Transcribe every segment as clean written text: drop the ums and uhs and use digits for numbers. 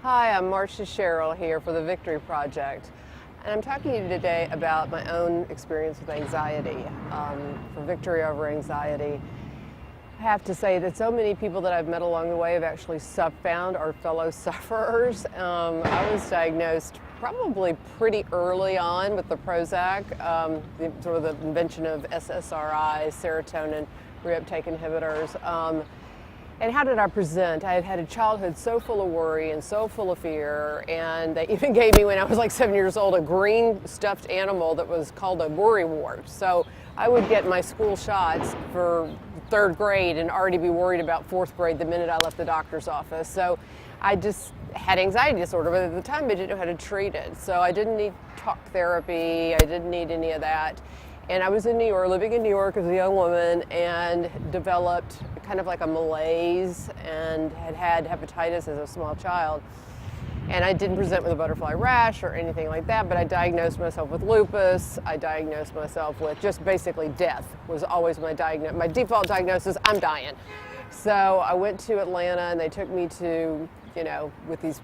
Hi, I'm Marcia Sherrill here for the Victory Project, and I'm talking to you today about my own experience with anxiety. For Victory Over Anxiety, I have to say that so many people that I've met along the way have actually found our fellow sufferers. I was diagnosed probably pretty early on with the Prozac, sort of the invention of SSRIs, serotonin reuptake inhibitors. And how did I present? I had had a childhood so full of worry and so full of fear, and they even gave me, when I was like 7 years old, a green stuffed animal that was called a worrywart. So I would get my school shots for third grade and already be worried about fourth grade the minute I left the doctor's office. So I just had anxiety disorder, but at the time I didn't know how to treat it. So I didn't need talk therapy, I didn't need any of that. And I was in New York, living in New York as a young woman, and developed kind of like a malaise and had hepatitis as a small child. And I didn't present with a butterfly rash or anything like that, but I diagnosed myself with lupus. I diagnosed myself with just basically death was always my default diagnosis, I'm dying. So I went to Atlanta and they took me to,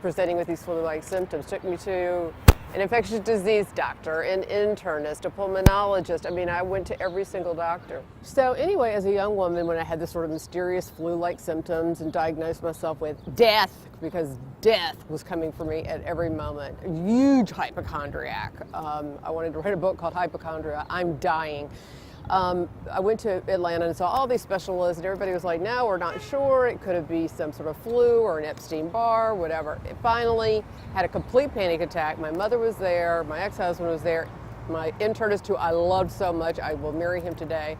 presenting with these flu-like symptoms, took me to an infectious disease doctor, an internist, a pulmonologist. I mean, I went to every single doctor. So anyway, as a young woman, when I had this sort of mysterious flu-like symptoms and diagnosed myself with death, because death was coming for me at every moment, a huge hypochondriac. I wanted to write a book called Hypochondria, I'm Dying. I went to Atlanta and saw all these specialists, and everybody was like, no, we're not sure. It could be some sort of flu or an Epstein-Barr, whatever. It finally had a complete panic attack. My mother was there. My ex-husband was there. My internist, who I loved so much, I will marry him today,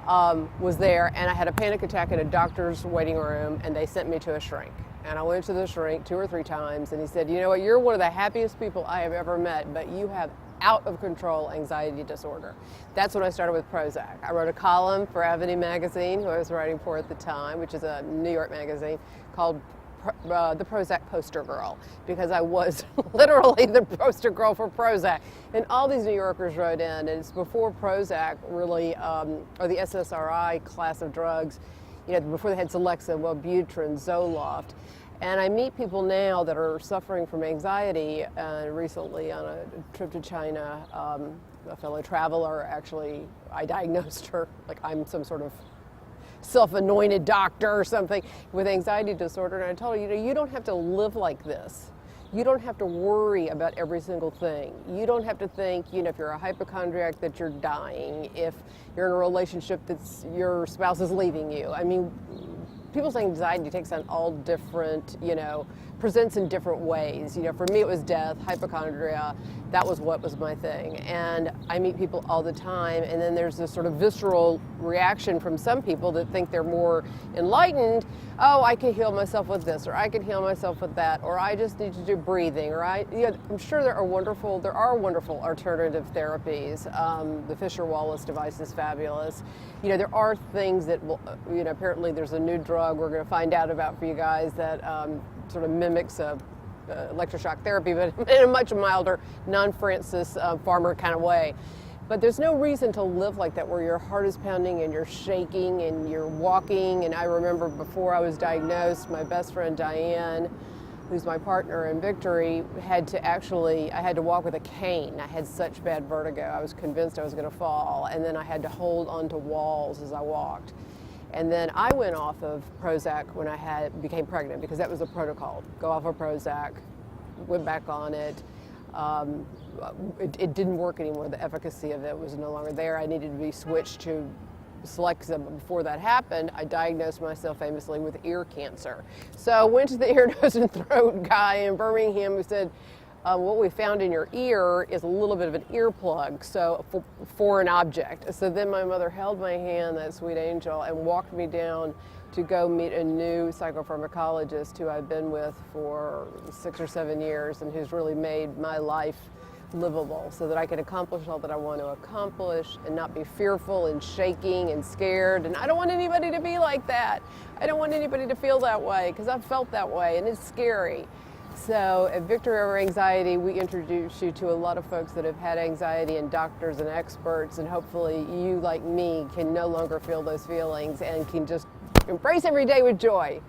was there. And I had a panic attack in a doctor's waiting room, and they sent me to a shrink. And I went to the shrink 2 or 3 times, and he said, you know what, you're one of the happiest people I have ever met, but you have out of control anxiety disorder. That's when I started with Prozac. I wrote a column for Avenue Magazine, who I was writing for at the time, which is a New York magazine, called the Prozac Poster Girl, because I was literally the poster girl for Prozac. And all these New Yorkers wrote in, and it's before Prozac really, or the SSRI class of drugs, before they had Celexa, Wellbutrin, Zoloft. And I meet people now that are suffering from anxiety. Recently, on a trip to China, a fellow traveler, actually, I diagnosed her like I'm some sort of self-anointed doctor or something with anxiety disorder. And I told her, you don't have to live like this. You don't have to worry about every single thing. You don't have to think, if you're a hypochondriac, that you're dying. If you're in a relationship that's your spouse is leaving you. I mean, people's anxiety takes on all different, presents in different ways. For me it was death, hypochondria, that was what was my thing. And I meet people all the time, and then there's this sort of visceral reaction from some people that think they're more enlightened. Oh, I can heal myself with this, or I can heal myself with that, or I just need to do breathing, or I'm sure there are wonderful alternative therapies. The Fisher-Wallace device is fabulous. There are things that will, apparently there's a new drug we're going to find out about for you guys that sort of mimics electroshock therapy, but in a much milder, non-Francis Farmer kind of way. But there's no reason to live like that, where your heart is pounding and you're shaking and you're walking. And I remember before I was diagnosed, my best friend Diane, who's my partner in Victory, I had to walk with a cane. I had such bad vertigo. I was convinced I was going to fall, and then I had to hold onto walls as I walked. And then I went off of Prozac when I became pregnant, because that was the protocol. Go off of Prozac, went back on it. It didn't work anymore. The efficacy of it was no longer there. I needed to be switched to Celexa. Before that happened, I diagnosed myself famously with ear cancer. So I went to the ear, nose, and throat guy in Birmingham, who said, what we found in your ear is a little bit of an earplug, so for an object. So then my mother held my hand, that sweet angel, and walked me down to go meet a new psychopharmacologist who I've been with for 6 or 7 years, and who's really made my life livable so that I can accomplish all that I want to accomplish and not be fearful and shaking and scared. And I don't want anybody to be like that. I don't want anybody to feel that way, because I've felt that way, and it's scary. So at Victory Over Anxiety, we introduce you to a lot of folks that have had anxiety, and doctors and experts, and hopefully you, like me, can no longer feel those feelings and can just embrace every day with joy.